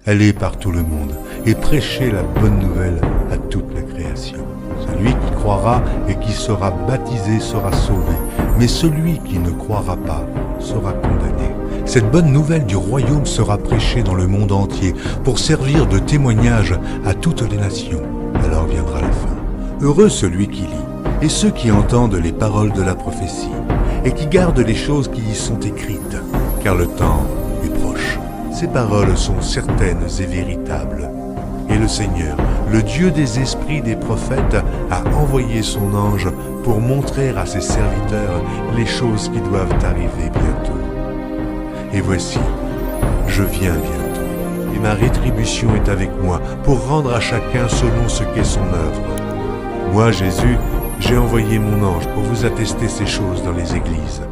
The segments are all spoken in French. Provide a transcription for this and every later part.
Allez par tout le monde et prêchez la bonne nouvelle à toute la création. Celui qui croira et qui sera baptisé sera sauvé, mais celui qui ne croira pas sera condamné. Cette bonne nouvelle du royaume sera prêchée dans le monde entier pour servir de témoignage à toutes les nations. Alors viendra la fin. Heureux celui qui lit et ceux qui entendent les paroles de la prophétie et qui gardent les choses qui y sont écrites, car le temps est proche. Ces paroles sont certaines et véritables. Et le Seigneur, le Dieu des esprits des prophètes, a envoyé son ange pour montrer à ses serviteurs les choses qui doivent arriver bientôt. Et voici, je viens bientôt, et ma rétribution est avec moi pour rendre à chacun selon ce qu'est son œuvre. Moi, Jésus, j'ai envoyé mon ange pour vous attester ces choses dans les églises.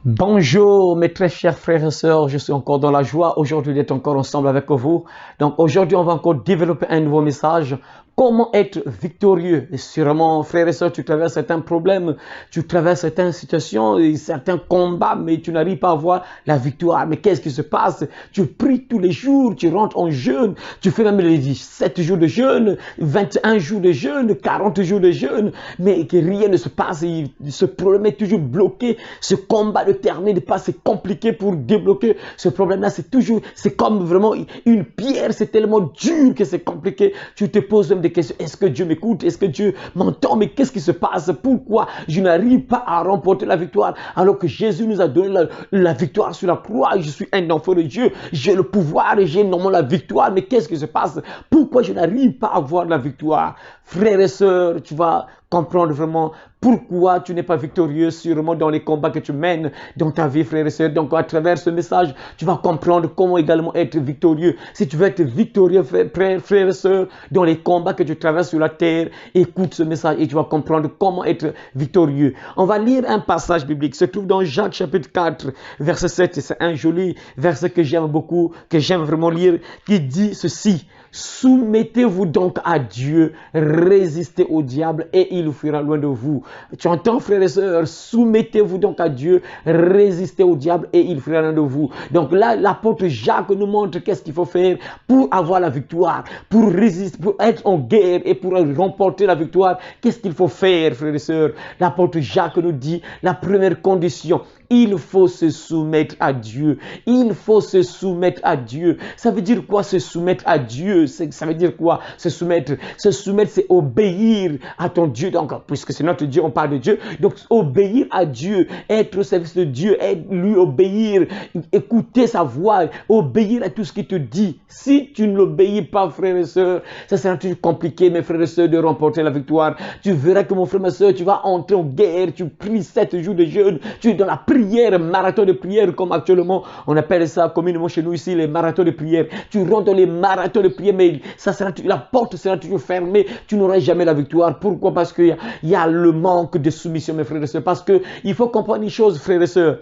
Bonjour mes très chers frères et sœurs, je suis encore dans la joie aujourd'hui d'être encore ensemble avec vous. Donc aujourd'hui on va encore développer un nouveau message. Comment être victorieux? Et sûrement, frères et sœurs, tu traverses certains problèmes, tu traverses certaines situations, et certains combats, mais tu n'arrives pas à voir la victoire. Mais qu'est-ce qui se passe? Tu pries tous les jours, tu rentres en jeûne, tu fais même les 7 jours de jeûne, 21 jours de jeûne, 40 jours de jeûne, mais que rien ne se passe. Ce problème est toujours bloqué. Ce combat ne termine pas. C'est compliqué pour débloquer ce problème-là. C'est comme vraiment une pierre. C'est tellement dur que c'est compliqué. Tu te poses même des questions. Est-ce que Dieu m'écoute? Est-ce que Dieu m'entend? Mais qu'est-ce qui se passe? Pourquoi je n'arrive pas à remporter la victoire alors que Jésus nous a donné la victoire sur la croix? Je suis un enfant de Dieu. J'ai le pouvoir et j'ai normalement la victoire. Mais qu'est-ce qui se passe? Pourquoi je n'arrive pas à avoir la victoire? Frères et sœurs, tu vas comprendre vraiment pourquoi tu n'es pas victorieux sûrement dans les combats que tu mènes dans ta vie, frères et sœurs. Donc à travers ce message, tu vas comprendre comment également être victorieux. Si tu veux être victorieux, frères et sœurs, dans les combats que tu traverses sur la terre, écoute ce message et tu vas comprendre comment être victorieux. On va lire un passage biblique, se trouve dans Jacques chapitre 4, verset 7. C'est un joli verset que j'aime beaucoup, que j'aime vraiment lire, qui dit ceci: soumettez-vous donc à Dieu, résistez au diable et il fuira loin de vous. Tu entends, frères et sœurs? Soumettez-vous donc à Dieu, résistez au diable et il fuira loin de vous. Donc là, l'apôtre Jacques nous montre qu'est-ce qu'il faut faire pour avoir la victoire, pour résister, pour être en guerre et pour remporter la victoire. Qu'est-ce qu'il faut faire, frères et sœurs? L'apôtre Jacques nous dit la première condition: il faut se soumettre à Dieu. Il faut se soumettre à Dieu. Ça veut dire quoi, se soumettre à Dieu? Ça veut dire quoi, se soumettre? Se soumettre, c'est obéir à ton Dieu. Donc, puisque c'est notre Dieu, on parle de Dieu. Donc, obéir à Dieu, être au service de Dieu, lui obéir, écouter sa voix, obéir à tout ce qu'il te dit. Si tu ne l'obéis pas, frères et sœurs, ça sera toujours compliqué, mes frères et sœurs, de remporter la victoire. Tu verras que, mon frère, ma sœur, tu vas entrer en guerre, tu pries 7 jours de jeûne, tu es dans la prière, marathon de prière, comme actuellement on appelle ça communément chez nous ici, les marathons de prière. Tu rentres dans les marathons de prière, mais la porte sera toujours fermée, tu n'auras jamais la victoire. Pourquoi? Parce qu'il y a le manque de soumission, mes frères et sœurs. Parce qu'il faut comprendre une chose, frères et sœurs.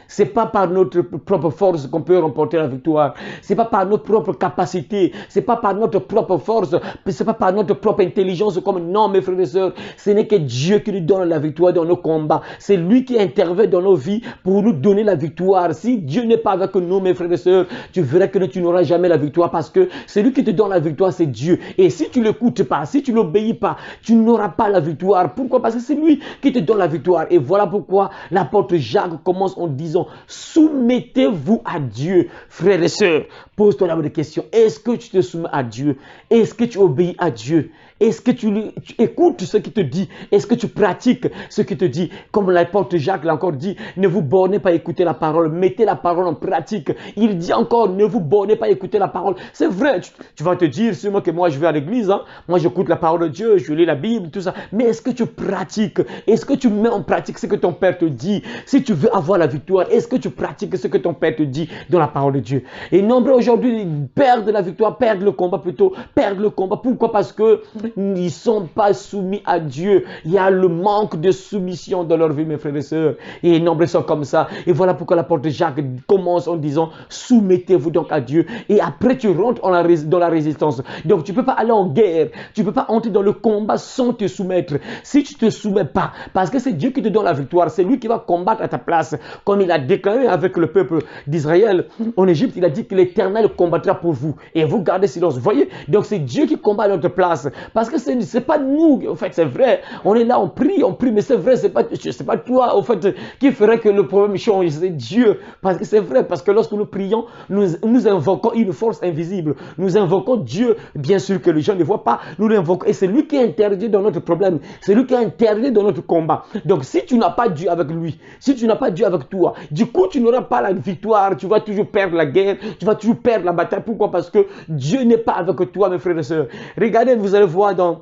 C'est pas par notre propre force qu'on peut remporter la victoire. C'est pas par notre propre capacité. C'est pas par notre propre force. C'est pas par notre propre intelligence. Non, mes frères et sœurs, ce n'est que Dieu qui nous donne la victoire dans nos combats. C'est lui qui intervient dans nos vies pour nous donner la victoire. Si Dieu n'est pas avec nous, mes frères et sœurs, tu verras que tu n'auras jamais la victoire, parce que celui qui te donne la victoire, c'est Dieu. Et si tu ne l'écoutes pas, si tu ne l'obéis pas, tu n'auras pas la victoire. Pourquoi? Parce que c'est lui qui te donne la victoire. Et voilà pourquoi l'apôtre Jacques commence en disant: soumettez-vous à Dieu. Frères et sœurs, pose-toi la bonne question. Est-ce que tu te soumets à Dieu? Est-ce que tu obéis à Dieu? Est-ce que tu écoutes ce qu'il te dit? Est-ce que tu pratiques ce qu'il te dit? Comme l'apôtre Jacques l'a encore dit, ne vous bornez pas à écouter la parole, mettez la parole en pratique. Il dit encore, ne vous bornez pas à écouter la parole. C'est vrai, tu vas te dire sûrement que moi je vais à l'église, hein? Moi j'écoute la parole de Dieu, je lis la Bible, tout ça. Mais est-ce que tu pratiques? Est-ce que tu mets en pratique ce que ton Père te dit? Si tu veux avoir la victoire, est-ce que tu pratiques ce que ton Père te dit dans la parole de Dieu? Et nombreux aujourd'hui perdent la victoire, perdent le combat plutôt, perdent le combat. Pourquoi? Parce que ils ne sont pas soumis à Dieu. Il y a le manque de soumission dans leur vie, mes frères et sœurs. Et nombreux sont comme ça. Et voilà pourquoi l'apôtre Jacques commence en disant: soumettez-vous donc à Dieu. Et après, tu rentres dans la résistance. Donc, tu ne peux pas aller en guerre. Tu ne peux pas entrer dans le combat sans te soumettre. Si tu ne te soumets pas, parce que c'est Dieu qui te donne la victoire, c'est lui qui va combattre à ta place. comme il a déclaré avec le peuple d'Israël en Égypte, il a dit que l'Éternel combattra pour vous et vous gardez silence. Vous voyez, donc c'est Dieu qui combat à notre place, parce que c'est pas nous, en fait, c'est vrai, on est là, on prie, mais c'est vrai, c'est pas toi, en fait, qui ferait que le problème change, c'est Dieu, parce que c'est vrai, parce que lorsque nous prions, nous invoquons une force invisible, nous invoquons Dieu, bien sûr que les gens ne voient pas, nous l'invoquons, et c'est lui qui intervient dans notre problème, c'est lui qui intervient dans notre combat. Donc si tu n'as pas Dieu avec lui, si tu n'as pas Dieu avec toi, du coup tu n'auras pas la victoire, tu vas toujours perdre la guerre, tu vas toujours perdre la bataille. Pourquoi? Parce que Dieu n'est pas avec toi, mes frères et sœurs. Regardez, vous allez voir dans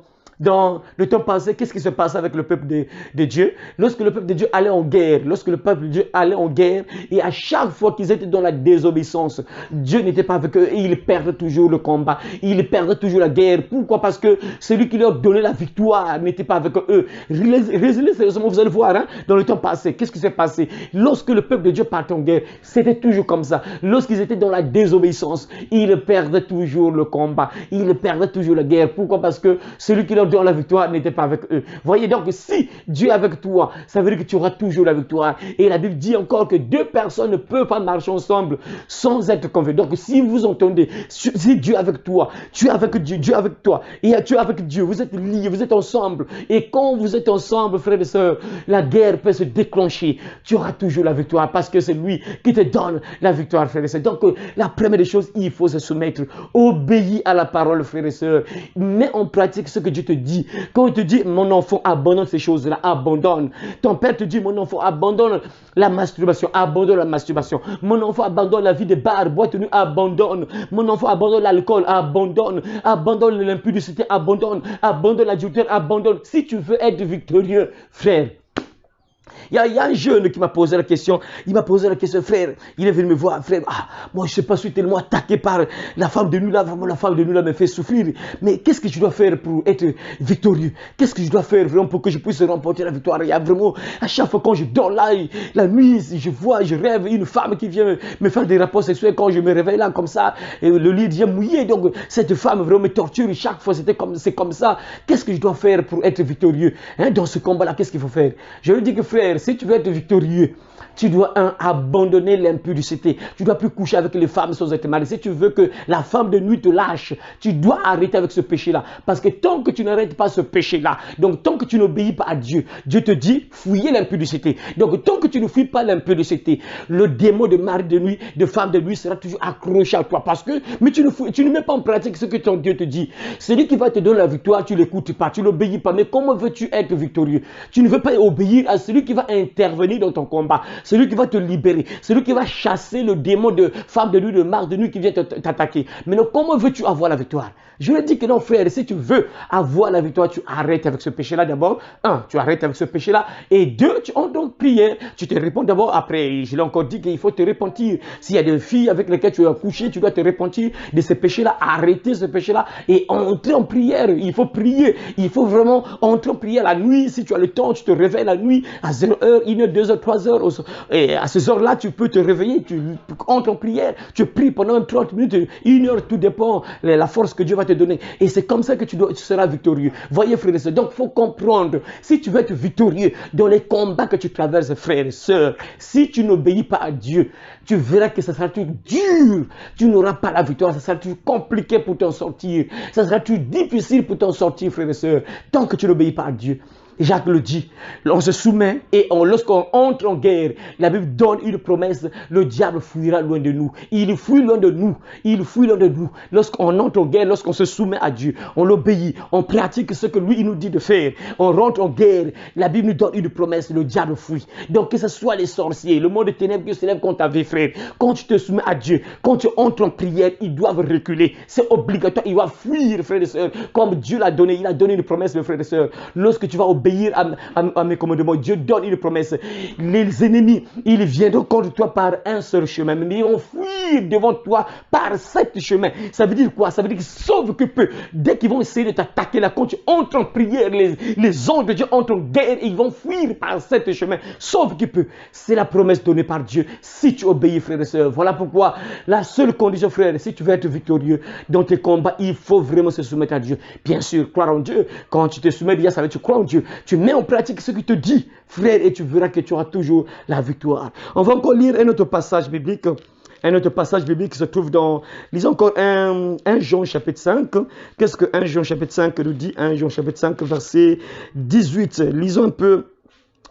le temps passé, qu'est-ce qui se passe avec le peuple de Dieu? Lorsque le peuple de Dieu allait en guerre, et à chaque fois qu'ils étaient dans la désobéissance, Dieu n'était pas avec eux et ils perdaient toujours le combat, ils perdaient toujours la guerre. Pourquoi? Parce que celui qui leur donnait la victoire n'était pas avec eux. Résumez sérieusement, vous allez voir, hein, dans le temps passé, qu'est-ce qui s'est passé? Lorsque le peuple de Dieu partait en guerre, c'était toujours comme ça. Lorsqu'ils étaient dans la désobéissance, ils perdaient toujours le combat, ils perdaient toujours la guerre. Pourquoi? Parce que celui qui leur donnait la victoire n'était pas avec eux. Voyez donc, si Dieu est avec toi, ça veut dire que tu auras toujours la victoire. Et la Bible dit encore que deux personnes ne peuvent pas marcher ensemble sans être convaincus. Donc si vous entendez, si Dieu est avec toi, tu es avec Dieu, Dieu est avec toi, et tu es avec Dieu, vous êtes liés, vous êtes ensemble. Et quand vous êtes ensemble, frères et sœurs, la guerre peut se déclencher. Tu auras toujours la victoire parce que c'est lui qui te donne la victoire, frères et sœurs. Donc la première des choses, il faut se soumettre, obéir à la parole, frères et sœurs. Mets en pratique ce que Dieu te dit. Quand il te dit, mon enfant, abandonne ces choses-là, abandonne. Ton père te dit, mon enfant, abandonne la masturbation, abandonne la masturbation. Mon enfant, abandonne la vie de bar, boîte de nuit, abandonne. Mon enfant, abandonne l'alcool, abandonne. Abandonne l'impudicité, abandonne. Abandonne l'adultère, abandonne. Si tu veux être victorieux, frère, il y a un jeune qui m'a posé la question. Il m'a posé la question, frère. Il est venu me voir, frère. Ah, moi, je ne sais pas, je suis tellement attaqué par la femme de nuit là. Vraiment, la femme de nuit là me fait souffrir. Mais qu'est-ce que je dois faire pour être victorieux? Qu'est-ce que je dois faire vraiment pour que je puisse remporter la victoire? Il y a vraiment, à chaque fois quand je dors là, la nuit, je rêve une femme qui vient me faire des rapports sexuels. Quand je me réveille là, comme ça, et le lit devient mouillé. Donc, cette femme vraiment me torture. Chaque fois, c'est comme ça. Qu'est-ce que je dois faire pour être victorieux? Hein, dans ce combat-là, qu'est-ce qu'il faut faire? Je lui dis que, frère, si tu veux être victorieux, tu dois abandonner l'impudicité. Tu ne dois plus coucher avec les femmes sans être marié. Si tu veux que la femme de nuit te lâche, tu dois arrêter avec ce péché-là. Parce que tant que tu n'arrêtes pas ce péché-là, donc tant que tu n'obéis pas à Dieu, Dieu te dit, fuyez l'impudicité. Donc tant que tu ne fuis pas l'impudicité, le démon de mari de nuit, de femme de nuit sera toujours accroché à toi. Parce que, mais tu ne mets pas en pratique ce que ton Dieu te dit. Celui qui va te donner la victoire, tu ne l'écoutes pas, tu n'obéis pas. Mais comment veux-tu être victorieux? Tu ne veux pas obéir à celui qui va intervenir dans ton combat. Celui qui va te libérer, celui qui va chasser le démon de femme de nuit, de mari de nuit qui vient t'attaquer. Mais non, comment veux-tu avoir la victoire? Je lui dis que non, frère, si tu veux avoir la victoire, tu arrêtes avec ce péché-là d'abord. Un, tu arrêtes avec ce péché-là. Et deux, tu entres en prière. Tu te réponds d'abord. Après, je l'ai encore dit qu'il faut te repentir. S'il y a des filles avec lesquelles tu as couché, tu dois te repentir de ce péché-là, arrêter ce péché-là et entrer en prière. Il faut prier. Il faut vraiment entrer en prière la nuit. Si tu as le temps, tu te réveilles la nuit à 0h, 1h, 2h, 3h. Et à ces heures-là, tu peux te réveiller, tu entres en prière, tu pries pendant 30 minutes, 1 heure, tout dépend de la force que Dieu va te donner. Et c'est comme ça que tu seras victorieux. Voyez, frères et sœurs, donc il faut comprendre, si tu veux être victorieux dans les combats que tu traverses, frères et sœurs, si tu n'obéis pas à Dieu, tu verras que ça sera toujours dur. Tu n'auras pas la victoire, ça sera toujours compliqué pour t'en sortir. Ça sera toujours difficile pour t'en sortir, frères et sœurs, tant que tu n'obéis pas à Dieu. Jacques le dit, on se soumet et lorsqu'on entre en guerre, la Bible donne une promesse, le diable fuira loin de nous. Il fuit loin de nous. Il fuit loin de nous. Lorsqu'on entre en guerre, lorsqu'on se soumet à Dieu, on l'obéit, on pratique ce que lui il nous dit de faire. On rentre en guerre, la Bible nous donne une promesse, le diable fuit. Donc que ce soit les sorciers, le monde des ténèbres qui se lève contre ta vie, frère, quand tu te soumets à Dieu, quand tu entres en prière, ils doivent reculer. C'est obligatoire, ils doivent fuir, frères et sœurs, comme Dieu l'a donné. Il a donné une promesse, mes frères et sœurs. Lorsque tu vas obéir à mes commandements, Dieu donne une promesse. Les ennemis, ils viendront contre toi par un seul chemin, mais ils vont fuir devant toi par 7 chemins. Ça veut dire quoi? Ça veut dire que sauf que peu, dès qu'ils vont essayer de t'attaquer là, quand tu entres en prière, les anges de Dieu entrent en guerre et ils vont fuir par 7 chemins, sauf que peu. C'est la promesse donnée par Dieu si tu obéis, frères et sœurs. Voilà pourquoi la seule condition, frère, si tu veux être victorieux dans tes combats, il faut vraiment se soumettre à Dieu. Bien sûr, croire en Dieu. Quand tu te soumets, ça veut dire que tu crois en Dieu. Tu mets en pratique ce qu'il te dit, frère, et tu verras que tu auras toujours la victoire. On va encore lire un autre passage biblique. Un autre passage biblique qui se trouve dans, lisons encore 1 Jean chapitre 5. Qu'est-ce que 1 Jean chapitre 5 nous dit? 1 Jean chapitre 5 verset 18. Lisons un peu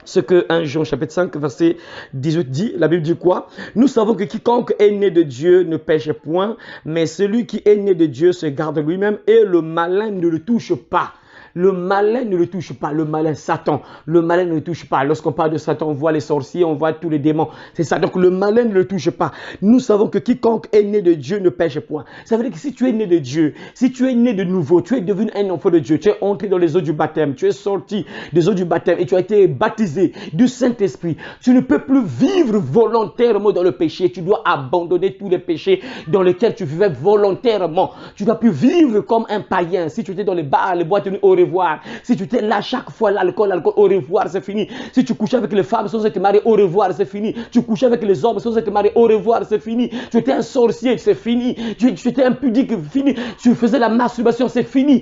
ce que 1 Jean chapitre 5 verset 18 dit. La Bible dit quoi? Nous savons que quiconque est né de Dieu ne pêche point, mais celui qui est né de Dieu se garde lui-même et le malin ne le touche pas. Le malin ne le touche pas, le malin Satan, le malin ne le touche pas. Lorsqu'on parle de Satan, on voit les sorciers, on voit tous les démons. C'est ça, donc le malin ne le touche pas. Nous savons que quiconque est né de Dieu ne pêche point. Ça veut dire que si tu es né de Dieu, si tu es né de nouveau, tu es devenu un enfant de Dieu, tu es entré dans les eaux du baptême, tu es sorti des eaux du baptême et tu as été baptisé du Saint-Esprit. Tu ne peux plus vivre volontairement dans le péché. Tu dois abandonner tous les péchés dans lesquels tu vivais volontairement. Tu dois plus vivre comme un païen. Si tu étais dans les bars, les boîtes de nuit, au revoir. Si tu étais là chaque fois, l'alcool, au revoir, c'est fini. Si tu couchais avec les femmes sans être marié, au revoir, c'est fini. Tu couchais avec les hommes sans être marié, au revoir, c'est fini. Tu étais un sorcier, c'est fini. Tu étais impudique, fini. Tu faisais la masturbation, c'est fini.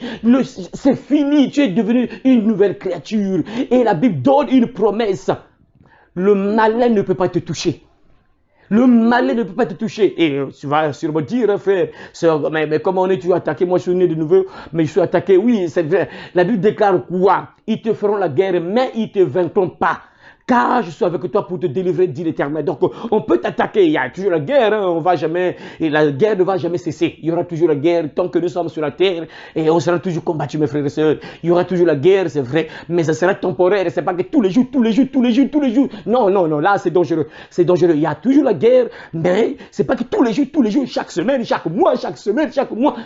C'est fini. Tu es devenu une nouvelle créature. Et la Bible donne une promesse. Le malin ne peut pas te toucher. Le malin ne peut pas te toucher. Et tu vas sûrement dire, frère, mais comment on est toujours attaqué? Moi, je suis né de nouveau, mais je suis attaqué. Oui, c'est vrai. La Bible déclare quoi? Ils te feront la guerre, mais ils ne te vaincront pas. Car je suis avec toi pour te délivrer, dit l'Éternel. Donc, on peut t'attaquer. Il y a toujours la guerre. Hein. On va jamais, et la guerre ne va jamais cesser. Il y aura toujours la guerre tant que nous sommes sur la terre. Et on sera toujours combattus, mes frères et sœurs. Il y aura toujours la guerre, c'est vrai. Mais ça sera temporaire. C'est pas que tous les jours. Non, non, non. Là, c'est dangereux. C'est dangereux. Il y a toujours la guerre. Mais c'est pas que tous les jours, chaque semaine, chaque mois.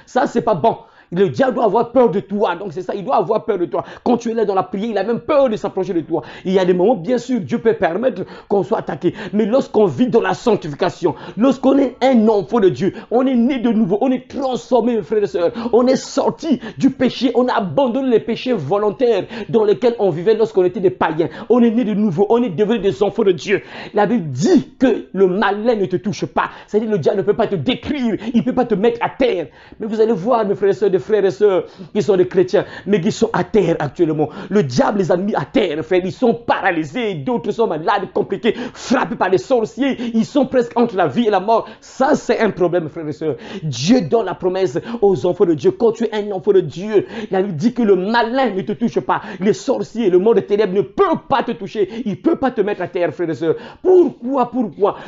Ça, c'est pas bon. Le diable doit avoir peur de toi. Donc c'est ça, il doit avoir peur de toi. Quand tu es là dans la prière, il a même peur de s'approcher de toi. Il y a des moments, bien sûr, Dieu peut permettre qu'on soit attaqué. Mais lorsqu'on vit dans la sanctification, lorsqu'on est un enfant de Dieu, on est né de nouveau, on est transformé, mes frères et sœurs. On est sorti du péché, on a abandonné les péchés volontaires dans lesquels on vivait lorsqu'on était des païens. On est né de nouveau, on est devenu des enfants de Dieu. La Bible dit que le malin ne te touche pas. C'est-à-dire que le diable ne peut pas te détruire, il ne peut pas te mettre à terre. Mais vous allez voir, mes frères et sœurs, des frères et sœurs qui sont des chrétiens, mais qui sont à terre actuellement. Le diable les a mis à terre, frère. Ils sont paralysés, d'autres sont malades, compliqués, frappés par les sorciers. Ils sont presque entre la vie et la mort. Ça, c'est un problème, frères et sœurs. Dieu donne la promesse aux enfants de Dieu. Quand tu es un enfant de Dieu, il a dit que le malin ne te touche pas. Les sorciers, le monde des ténèbres ne peut pas te toucher. Il ne peut pas te mettre à terre, frères et sœurs. Pourquoi?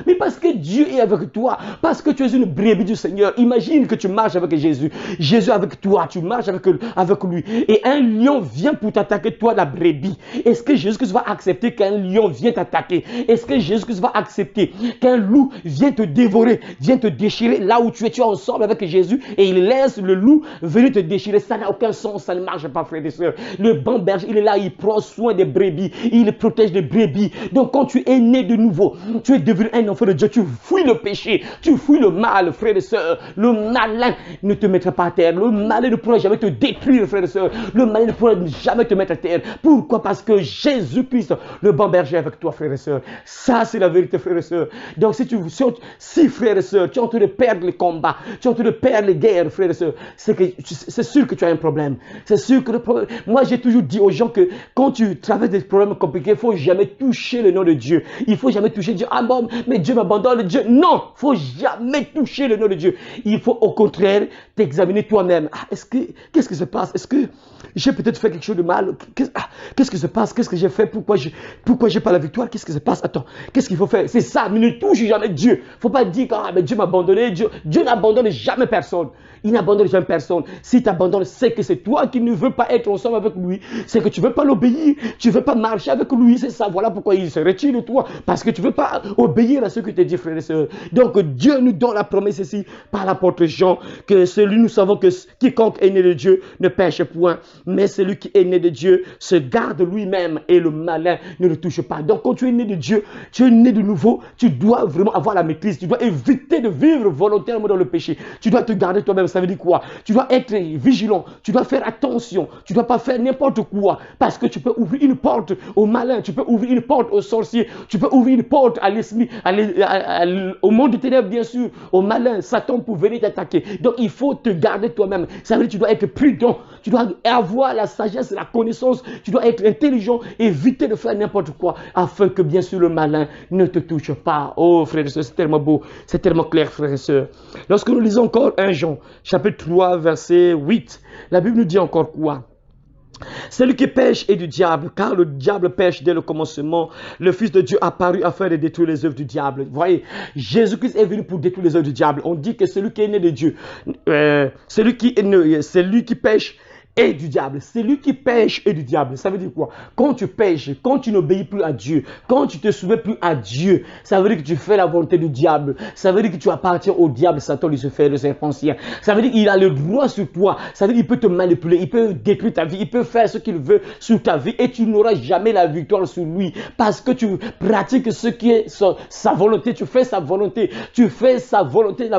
Mais parce que Dieu est avec toi. Parce que tu es une brebis du Seigneur. Imagine que tu marches avec Jésus. Jésus avec toi, tu marches avec lui. Et un lion vient pour t'attaquer, toi, la brebis. Est-ce que Jésus va accepter qu'un lion vienne t'attaquer? Est-ce que Jésus va accepter qu'un loup vienne te dévorer, vienne te déchirer là où tu es ensemble avec Jésus et il laisse le loup venir te déchirer? Ça n'a aucun sens, ça ne marche pas, frères et sœurs. Le bon berger, il est là, il prend soin des brebis, il protège les brebis. Donc quand tu es né de nouveau, tu es devenu un enfant de Dieu, tu fuis le péché, tu fuis le mal, frères et sœurs. Le malin ne te mettra pas à terre. Le malin ne pourra jamais te détruire, frères et sœurs. Le malin ne pourra jamais te mettre à terre. Pourquoi? Parce que Jésus-Christ, le bon berger, est avec toi, frères et sœurs. Ça, c'est la vérité, frères et sœurs. Donc, si frères et sœurs, tu es en train de perdre les combats, tu es en train de perdre les guerres, frères et sœurs, c'est sûr que tu as un problème. C'est sûr que le problème. Moi, j'ai toujours dit aux gens que quand tu traverses des problèmes compliqués, il ne faut jamais toucher le nom de Dieu. Il ne faut jamais toucher Dieu. Ah bon, mais Dieu m'abandonne. Dieu. Non, il ne faut jamais toucher le nom de Dieu. Il faut au contraire t'examiner toi-même. Ah, qu'est-ce qui se passe? Est-ce que j'ai peut-être fait quelque chose de mal? Qu'est-ce qui se passe? Qu'est-ce que j'ai fait? Pourquoi j'ai pas la victoire? Qu'est-ce qui se passe? Attends, qu'est-ce qu'il faut faire? C'est ça, mais ne touche jamais Dieu. Il ne faut pas dire que mais Dieu m'a abandonné. Dieu n'abandonne jamais personne. Il n'abandonne jamais personne. Si tu abandonnes, c'est que c'est toi qui ne veux pas être ensemble avec lui. C'est que tu ne veux pas l'obéir. Tu ne veux pas marcher avec lui. C'est ça. Voilà pourquoi il se retire de toi. Parce que tu ne veux pas obéir à ce que te dit, frères et sœurs. Donc Dieu nous donne la promesse ici par l'apôtre Jean que celui, nous savons que quiconque est né de Dieu ne pêche point. Mais celui qui est né de Dieu se garde lui-même et le malin ne le touche pas. Donc quand tu es né de Dieu, tu es né de nouveau, tu dois vraiment avoir la maîtrise. Tu dois éviter de vivre volontairement dans le péché. Tu dois te garder toi-même. ça veut dire quoi? Tu dois être vigilant, tu dois faire attention, tu ne dois pas faire n'importe quoi parce que tu peux ouvrir une porte au malin, tu peux ouvrir une porte au sorcier, tu peux ouvrir une porte à l'esprit, au monde des ténèbres bien sûr, au malin, Satan pour venir t'attaquer. Donc il faut te garder toi-même. Ça veut dire que tu dois être prudent, tu dois avoir la sagesse, la connaissance, tu dois être intelligent, éviter de faire n'importe quoi afin que bien sûr le malin ne te touche pas. Oh frères et sœurs, c'est tellement beau, c'est tellement clair frères et sœurs. Lorsque nous lisons encore 1 Jean, chapitre 3, verset 8, la Bible nous dit encore quoi? Celui qui pêche est du diable, car le diable pêche dès le commencement. Le Fils de Dieu apparut afin de détruire les œuvres du diable. Vous voyez, Jésus-Christ est venu pour détruire les œuvres du diable. On dit que celui qui est né de Dieu, celui qui pêche est du diable. Celui qui pêche est du diable. Ça veut dire quoi? Quand tu pêches, quand tu n'obéis plus à Dieu, quand tu te soumets plus à Dieu, ça veut dire que tu fais la volonté du diable. Ça veut dire que tu appartiens au diable, Satan, Lucifer, le serpent. Ça veut dire qu'il a le droit sur toi. Ça veut dire qu'il peut te manipuler, il peut détruire ta vie, il peut faire ce qu'il veut sur ta vie et tu n'auras jamais la victoire sur lui parce que tu pratiques ce qui est sa volonté. Tu fais sa volonté, tu fais sa volonté,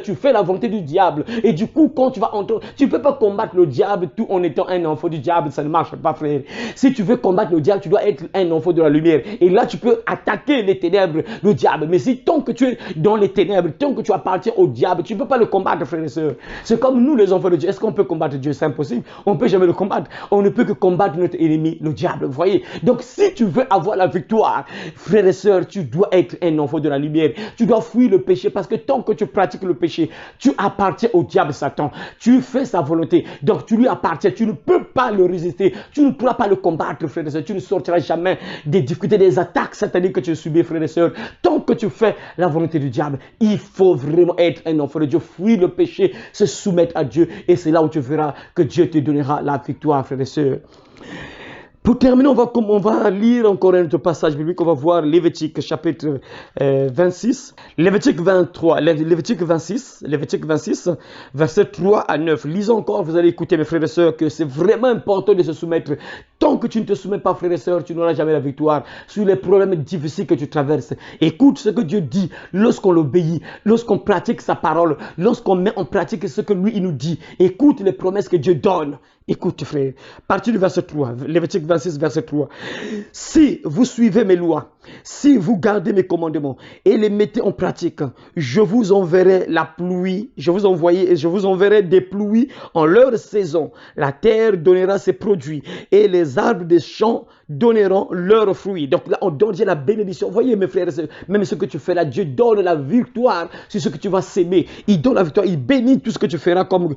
tu fais la volonté du diable. Et du coup, quand tu vas entrer, tu ne peux pas combattre le diable tout en étant un enfant du diable, ça ne marche pas, frère. Si tu veux combattre le diable, tu dois être un enfant de la lumière. Et là, tu peux attaquer les ténèbres, le diable. Mais si tant que tu es dans les ténèbres, tant que tu appartiens au diable, tu ne peux pas le combattre, frère et sœurs. C'est comme nous, les enfants de Dieu. Est-ce qu'on peut combattre Dieu? C'est impossible. On ne peut jamais le combattre. On ne peut que combattre notre ennemi, le diable. Vous voyez? Donc, si tu veux avoir la victoire, frère et sœurs, tu dois être un enfant de la lumière. Tu dois fuir le péché parce que tant que tu pratiques le péché, tu appartiens au diable, Satan. Tu fais sa volonté. Donc, tu lui appartiens. Tu ne peux pas le résister. Tu ne pourras pas le combattre, frère et sœurs. Tu ne sortiras jamais des difficultés, des attaques sataniques que tu subis, frère et sœurs. Tant que tu fais la volonté du diable, il faut vraiment être un enfant de Dieu. Fuir le péché, se soumettre à Dieu. Et c'est là où tu verras que Dieu te donnera la victoire, frère et sœurs. Pour terminer, on va lire encore un autre passage biblique. On va voir Lévitique chapitre 26, Lévitique 23, Lévitique 26, verset 3 à 9. Lisons encore, vous allez écouter mes frères et sœurs, que c'est vraiment important de se soumettre. Tant que tu ne te soumets pas, frères et sœurs, tu n'auras jamais la victoire sur les problèmes difficiles que tu traverses. Écoute ce que Dieu dit lorsqu'on l'obéit, lorsqu'on pratique sa parole, lorsqu'on met en pratique ce que lui il nous dit. Écoute les promesses que Dieu donne. Écoute, frère, partir du verset 3, Lévitique 26, verset 3. Si vous suivez mes lois, si vous gardez mes commandements et les mettez en pratique, je vous enverrai la pluie, je vous enverrai des pluies en leur saison. La terre donnera ses produits et les arbres des champs donneront leurs fruits. Donc là, on donne Dieu la bénédiction. Voyez mes frères et sœurs, même ce que tu fais là, Dieu donne la victoire sur ce que tu vas s'aimer. Il donne la victoire, il bénit tout ce que tu feras comme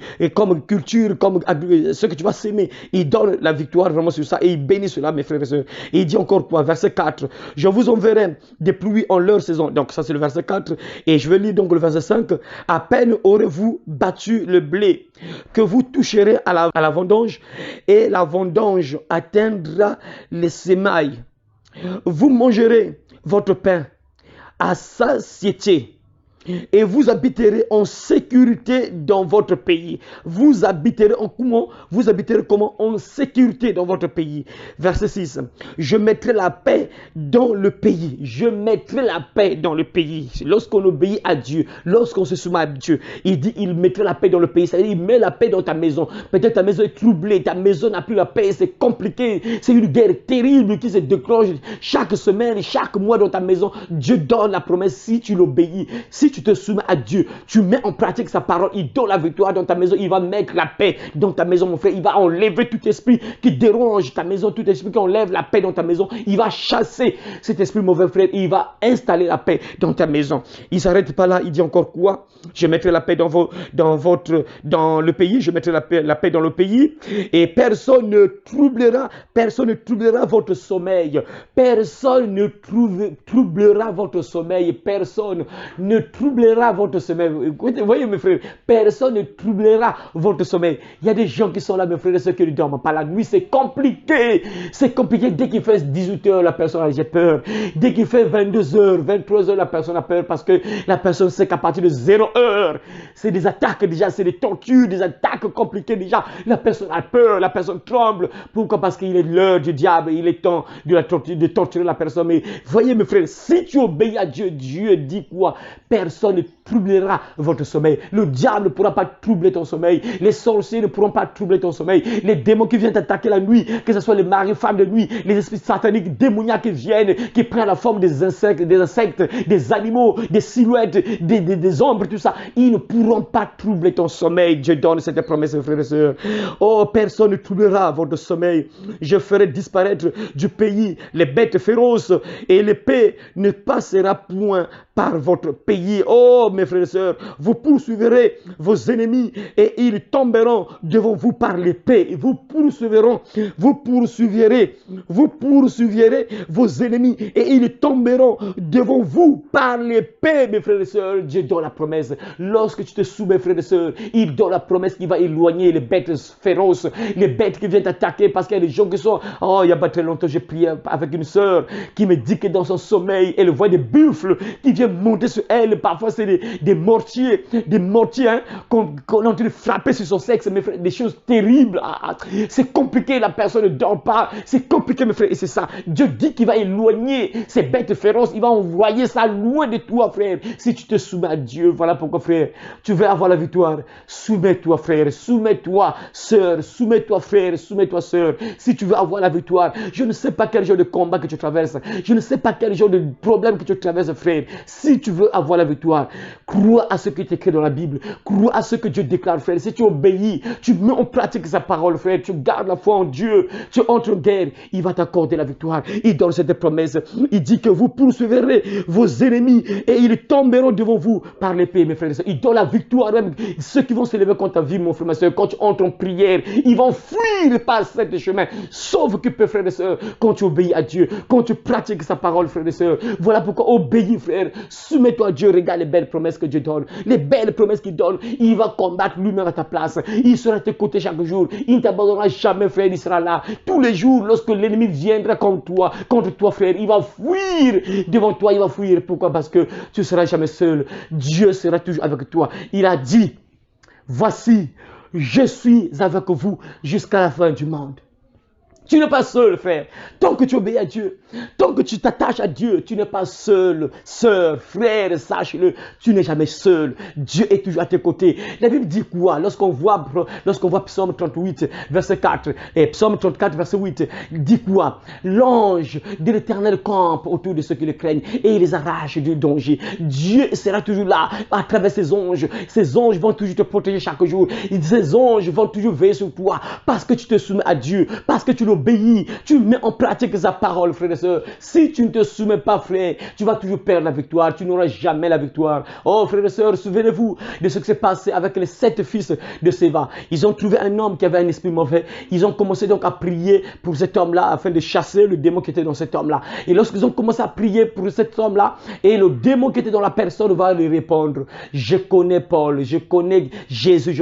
culture, comme ce que tu vas s'aimer. Il donne la victoire vraiment sur ça et il bénit cela, mes frères et sœurs. Et il dit encore quoi? Verset 4. Je vous enverrai des pluies en leur saison. Donc ça c'est le verset 4. Et je vais lire donc le verset 5. À peine aurez-vous battu le blé que vous toucherez à la vendange et la vendange atteindra les semailles. Vous mangerez votre pain à satiété et vous habiterez en sécurité dans votre pays. Vous habiterez en comment? Vous habiterez comment? En sécurité dans votre pays. Verset 6. Je mettrai la paix dans le pays. Je mettrai la paix dans le pays. Lorsqu'on obéit à Dieu, lorsqu'on se soumet à Dieu, il dit il mettrait la paix dans le pays. C'est-à-dire il met la paix dans ta maison. Peut-être ta maison est troublée, ta maison n'a plus la paix, c'est compliqué. C'est une guerre terrible qui se déclenche chaque semaine, chaque mois dans ta maison. Dieu donne la promesse si tu l'obéis. Si tu te soumets à Dieu, tu mets en pratique sa parole, il donne la victoire dans ta maison, il va mettre la paix dans ta maison, mon frère, il va enlever tout esprit qui dérange ta maison, tout esprit qui enlève la paix dans ta maison, il va chasser cet esprit mauvais, frère, il va installer la paix dans ta maison. Il ne s'arrête pas là, il dit encore quoi? Je mettrai la paix dans le pays, je mettrai la paix dans le pays et personne ne troublera votre sommeil, personne ne troublera votre sommeil, personne ne troublera votre sommeil. Écoutez, voyez mes frères, personne ne troublera votre sommeil. Il y a des gens qui sont là, mes frères et sœurs, qui ne dorment pas la nuit. C'est compliqué. C'est compliqué. Dès qu'il fait 18 h, la personne a peur. Dès qu'il fait 22 h, 23 h, la personne a peur parce que la personne sait qu'à partir de 0 h, c'est des attaques déjà, c'est des tortures, des attaques compliquées déjà. La personne a peur, la personne tremble. Pourquoi? Parce qu'il est l'heure du diable. Il est temps de torturer la personne. Mais voyez mes frères, si tu obéis à Dieu, Dieu dit quoi? Personne ne troublera votre sommeil. Le diable ne pourra pas troubler ton sommeil. Les sorciers ne pourront pas troubler ton sommeil. Les démons qui viennent t'attaquer la nuit, que ce soit les maris, femmes de nuit, les esprits sataniques, démoniaques qui viennent, qui prennent la forme des insectes, des animaux, des silhouettes, des ombres, tout ça, ils ne pourront pas troubler ton sommeil. Je donne cette promesse, frères et sœurs. Oh, personne ne troublera votre sommeil. Je ferai disparaître du pays les bêtes féroces et l'épée ne passera point par votre pays. Oh, mes frères et sœurs, vous poursuivrez vos ennemis et ils tomberont devant vous par l'épée. Vous poursuivrez vos ennemis et ils tomberont devant vous par l'épée, mes frères et sœurs. Dieu donne la promesse. Lorsque tu te soumets, frères et sœurs, il donne la promesse qu'il va éloigner les bêtes féroces, les bêtes qui viennent t'attaquer, parce qu'il y a des gens qui sont... Oh, il y a pas très longtemps, j'ai prié avec une sœur qui me dit que dans son sommeil, elle voit des buffles qui viennent monter sur elle. Parfois, c'est des mortiers hein, qu'on est en train de frapper sur son sexe, mes frères, des choses terribles. C'est compliqué, la personne ne dort pas. C'est compliqué, mes frères, et c'est ça. Dieu dit qu'il va éloigner ces bêtes féroces. Il va envoyer ça loin de toi, frère. Si tu te soumets à Dieu, voilà pourquoi, frère, tu veux avoir la victoire. Soumets-toi, frère. Soumets-toi, sœur. Soumets-toi, frère. Soumets-toi, sœur. Si tu veux avoir la victoire, je ne sais pas quel genre de combat que tu traverses. Je ne sais pas quel genre de problème que tu traverses, frère. Si tu veux avoir la victoire, crois à ce qui est écrit dans la Bible. Crois à ce que Dieu déclare, frère. Si tu obéis, tu mets en pratique sa parole, frère. Tu gardes la foi en Dieu. Tu entres en guerre. Il va t'accorder la victoire. Il donne cette promesse. Il dit que vous poursuivrez vos ennemis et ils tomberont devant vous par l'épée, mes frères et sœurs. Il donne la victoire même. Ceux qui vont s'élever contre ta vie, mon frère, ma soeur, quand tu entres en prière, ils vont fuir par ce chemin. Sauf que, frères et sœurs, quand tu obéis à Dieu, quand tu pratiques sa parole, frères et sœurs, voilà pourquoi obéis, frère. Soumets-toi à Dieu. Regarde les belles promesses que Dieu donne. Les belles promesses qu'il donne. Il va combattre lui-même à ta place. Il sera à tes côtés chaque jour. Il ne t'abandonnera jamais, frère. Il sera là tous les jours. Lorsque l'ennemi viendra contre toi, frère, il va fuir devant toi. Il va fuir. Pourquoi? Parce que tu ne seras jamais seul. Dieu sera toujours avec toi. Il a dit, voici, je suis avec vous jusqu'à la fin du monde. Tu n'es pas seul, frère. Tant que tu obéis à Dieu, tant que tu t'attaches à Dieu, tu n'es pas seul. Sœur, frère, sache-le, tu n'es jamais seul. Dieu est toujours à tes côtés. La Bible dit quoi? Lorsqu'on voit Psaume 38, verset 4, et Psaume 34, verset 8, il dit quoi? L'ange de l'Éternel campe autour de ceux qui le craignent et il les arrache du danger. Dieu sera toujours là à travers ses anges. Ces anges vont toujours te protéger chaque jour. Ces anges vont toujours veiller sur toi parce que tu te soumets à Dieu, parce que tu l'obéis, tu mets en pratique sa parole, frère et sœur. Si tu ne te soumets pas, frère, tu vas toujours perdre la victoire. Tu n'auras jamais la victoire. Oh, frère et sœur, souvenez-vous de ce qui s'est passé avec les 7 fils de Séva. Ils ont trouvé un homme qui avait un esprit mauvais. Ils ont commencé donc à prier pour cet homme-là afin de chasser le démon qui était dans cet homme-là. Et lorsqu'ils ont commencé à prier pour cet homme-là, et le démon qui était dans la personne va lui répondre: je connais Paul, je connais Jésus,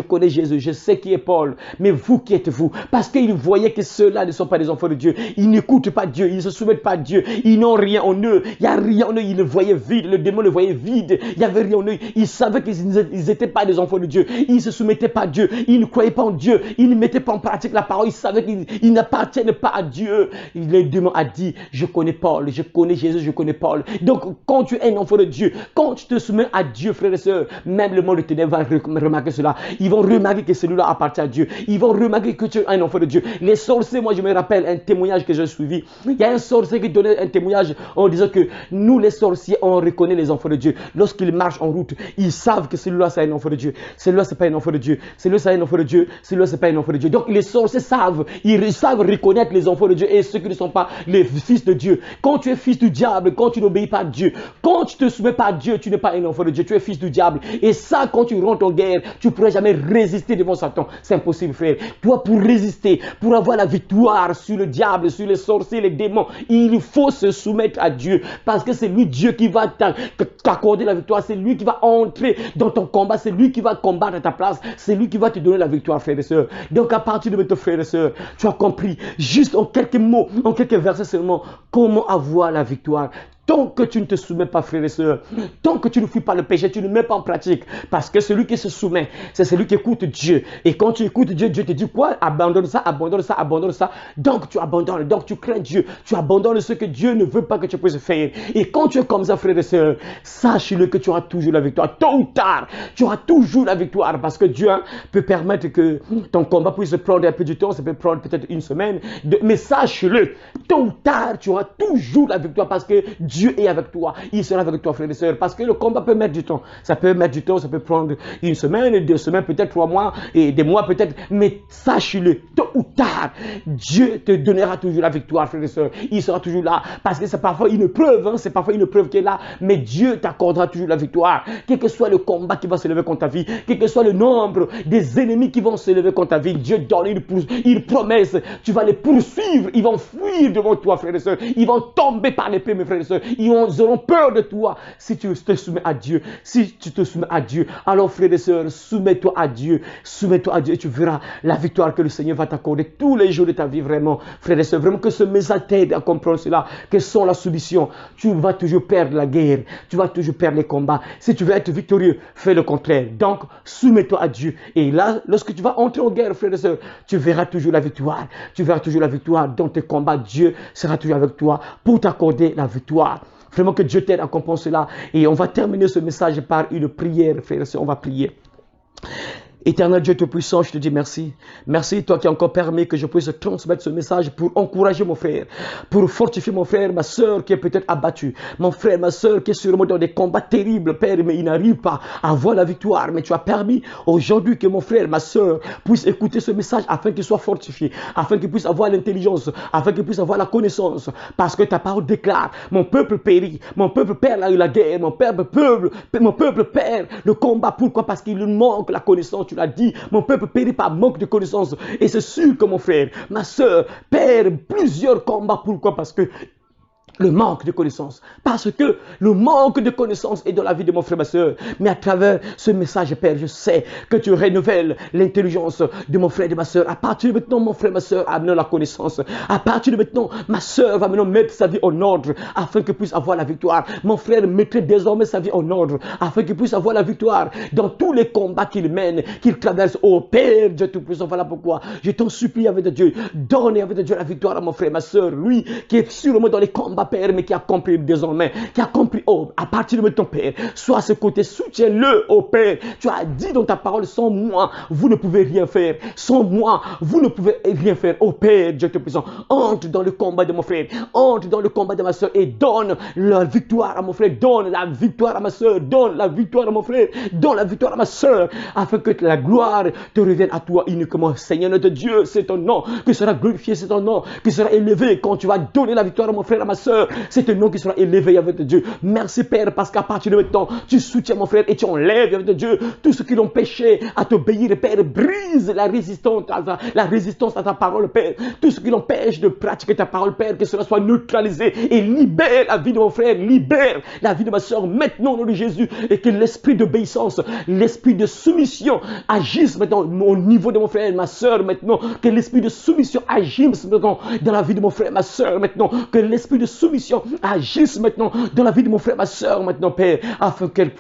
je sais qui est Paul, mais vous qui êtes-vous? Parce qu'il voyait que ceux-là ne sont pas des enfants de Dieu. Ils n'écoutent pas Dieu, ils ne se soumettent pas à Dieu, ils n'ont rien en eux. Il n'y a rien en eux, ils le voyaient vide, le démon le voyait vide, il n'y avait rien en eux. Ils savaient qu'ils n'étaient pas des enfants de Dieu, ils ne se soumettaient pas à Dieu, ils ne croyaient pas en Dieu, ils ne mettaient pas en pratique la parole, ils savaient qu'ils n'appartiennent pas à Dieu. Le démon a dit: je connais Paul, je connais Jésus, je connais Paul. Donc quand tu es un enfant de Dieu, quand tu te soumets à Dieu, frères et sœurs, même le monde de ténèbres va remarquer cela. Ils vont remarquer que celui-là appartient à Dieu, ils vont remarquer que tu es un enfant de Dieu. Les sorciers, moi je me rappelle un témoignage que j'ai suivi. Il y a un sorcier qui donnait un témoignage en disant que nous les sorciers, on reconnaît les enfants de Dieu. Lorsqu'ils marchent en route, ils savent que celui-là c'est un enfant de Dieu, celui-là c'est pas un enfant de Dieu, celui-là c'est un enfant de Dieu, celui-là c'est pas un enfant de Dieu. Donc les sorciers savent, ils savent reconnaître les enfants de Dieu et ceux qui ne sont pas les fils de Dieu. Quand tu es fils du diable, quand tu n'obéis pas à Dieu, quand tu te soumets pas à Dieu, tu n'es pas un enfant de Dieu, tu es fils du diable. Et ça, quand tu rentres en guerre, tu ne pourras jamais résister devant Satan. C'est impossible, frère. Toi, pour résister, pour avoir la victoire sur le diable, sur les sorciers, les démons, il faut se soumettre à Dieu, parce que c'est lui, Dieu, qui va t'accorder la victoire. C'est lui qui va entrer dans ton combat, c'est lui qui va combattre à ta place, c'est lui qui va te donner la victoire, frères et sœurs. Donc à partir de maintenant, frères et sœurs, tu as compris juste en quelques mots, en quelques versets seulement, comment avoir la victoire. Tant que tu ne te soumets pas, frères et sœurs, tant que tu ne fuis pas le péché, tu ne mets pas en pratique. Parce que celui qui se soumet, c'est celui qui écoute Dieu. Et quand tu écoutes Dieu, Dieu te dit quoi? Abandonne ça, abandonne ça, abandonne ça. Donc tu abandonnes, donc tu crains Dieu. Tu abandonnes ce que Dieu ne veut pas que tu puisses faire. Et quand tu es comme ça, frères et sœurs, sache-le que tu auras toujours la victoire. Tôt ou tard, tu auras toujours la victoire. Parce que Dieu peut permettre que ton combat puisse prendre un peu du temps. Ça peut prendre peut-être une semaine. Mais sache-le, tôt ou tard, tu auras toujours la victoire. Parce que Dieu est avec toi. Il sera avec toi, frères et sœurs. Parce que le combat peut mettre du temps. Ça peut mettre du temps. Ça peut prendre une semaine, 2 semaines, peut-être 3 mois, et des mois peut-être. Mais sache-le, tôt ou tard, Dieu te donnera toujours la victoire, frères et sœurs. Il sera toujours là. Parce que c'est parfois une preuve. C'est parfois une preuve qui est là. Mais Dieu t'accordera toujours la victoire. Quel que soit le combat qui va se lever contre ta vie, quel que soit le nombre des ennemis qui vont se lever contre ta vie, Dieu donne une promesse. Tu vas les poursuivre. Ils vont fuir devant toi, frères et sœurs. Ils vont tomber par l'épée, mes frères et sœurs. Ils auront peur de toi si tu te soumets à Dieu. Si tu te soumets à Dieu, alors frères et sœurs, soumets-toi à Dieu. Soumets-toi à Dieu et tu verras la victoire que le Seigneur va t'accorder tous les jours de ta vie, vraiment. Frères et sœurs, vraiment que ce message t'aide à comprendre cela. Que sans la soumission, tu vas toujours perdre la guerre. Tu vas toujours perdre les combats. Si tu veux être victorieux, fais le contraire. Donc, soumets-toi à Dieu. Et là, lorsque tu vas entrer en guerre, frères et sœurs, tu verras toujours la victoire. Tu verras toujours la victoire dans tes combats. Dieu sera toujours avec toi pour t'accorder la victoire. Vraiment que Dieu t'aide à comprendre cela. Et on va terminer ce message par une prière, frères et sœurs. On va prier. Éternel Dieu Tout-Puissant, je te dis merci. Merci, toi qui as encore permis que je puisse transmettre ce message pour encourager mon frère, pour fortifier mon frère, ma soeur qui est peut-être abattue, mon frère, ma soeur qui est sûrement dans des combats terribles, Père, mais il n'arrive pas à voir la victoire. Mais tu as permis aujourd'hui que mon frère, ma soeur puisse écouter ce message afin qu'il soit fortifié, afin qu'il puisse avoir l'intelligence, afin qu'il puisse avoir la connaissance. Parce que ta parole déclare, mon peuple périt, mon peuple perd la guerre, mon peuple perd le combat. Pourquoi? Parce qu'il lui manque la connaissance. Tu l'as dit, mon peuple périt par manque de connaissance. Et c'est sûr que mon frère, ma soeur, perd plusieurs combats. Pourquoi? Parce que le manque de connaissance. Parce que le manque de connaissance est dans la vie de mon frère, ma soeur. Mais à travers ce message, Père, je sais que tu renouvelles l'intelligence de mon frère et de ma soeur. À partir de maintenant, mon frère et ma soeur amènent la connaissance. À partir de maintenant, ma soeur va maintenant mettre sa vie en ordre afin qu'elle puisse avoir la victoire. Mon frère mettrait désormais sa vie en ordre afin qu'il puisse avoir la victoire dans tous les combats qu'il mène, qu'il traverse. Oh Père, Dieu Tout-Puissant, voilà pourquoi je t'en supplie avec Dieu. Donne avec Dieu la victoire à mon frère et ma soeur. Lui qui est sûrement dans les combats, Père, mais qui a compris désormais, qui a compris, oh, à partir de ton Père, sois à ce côté, soutiens-le, oh Père. Tu as dit dans ta parole, sans moi, vous ne pouvez rien faire. Sans moi, vous ne pouvez rien faire. Oh Père, Dieu Tout-Puissant, entre dans le combat de mon frère, entre dans le combat de ma soeur et donne la victoire à mon frère, donne la victoire à ma soeur, donne la victoire à mon frère, donne la victoire à ma soeur, afin que la gloire te revienne à toi uniquement. Seigneur notre Dieu, c'est ton nom qui sera glorifié, c'est ton nom qui sera élevé quand tu vas donner la victoire à mon frère, à ma soeur. C'est un nom qui sera élevé avec Dieu. Merci Père, parce qu'à partir de maintenant, tu soutiens mon frère et tu enlèves avec Dieu tout ce qui l'ont péché à t'obéir. Père, brise la résistance à ta parole, Père. Tout ce qui l'empêche de pratiquer ta parole, Père, que cela soit neutralisé et libère la vie de mon frère, libère la vie de ma soeur maintenant au nom de Jésus, et que l'esprit d'obéissance, l'esprit de soumission agisse maintenant au niveau de mon frère et ma soeur maintenant, que l'esprit de soumission agisse maintenant dans la vie de mon frère et ma soeur maintenant, que l'esprit de soumission agisse maintenant dans la vie de mon frère, ma soeur maintenant, Père, afin qu'elle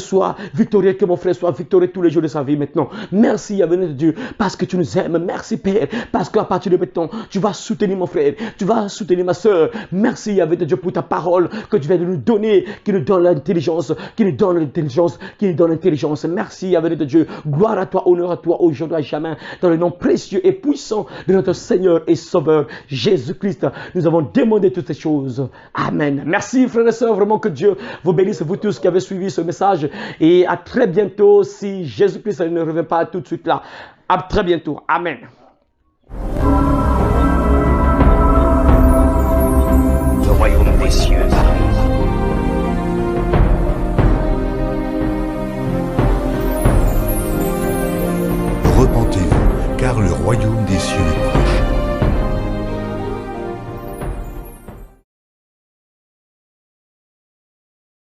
soit victorieuse, que mon frère soit victorieux tous les jours de sa vie maintenant. Merci, Yahweh de Dieu, parce que tu nous aimes. Merci, Père, parce qu'à partir de maintenant, tu vas soutenir mon frère, tu vas soutenir ma soeur. Merci, Yahweh de Dieu, pour ta parole que tu viens de nous donner, qui nous donne l'intelligence, qui nous donne l'intelligence, qui nous donne l'intelligence. Merci, Yahweh de Dieu. Gloire à toi, honneur à toi, aujourd'hui à jamais, dans le nom précieux et puissant de notre Seigneur et Sauveur, Jésus-Christ. Nous avons demandé toutes ces choses. Amen. Merci, frères et sœurs. Vraiment que Dieu vous bénisse, vous tous qui avez suivi ce message. Et à très bientôt, si Jésus-Christ ne revient pas tout de suite là. À très bientôt. Amen. Le royaume des cieux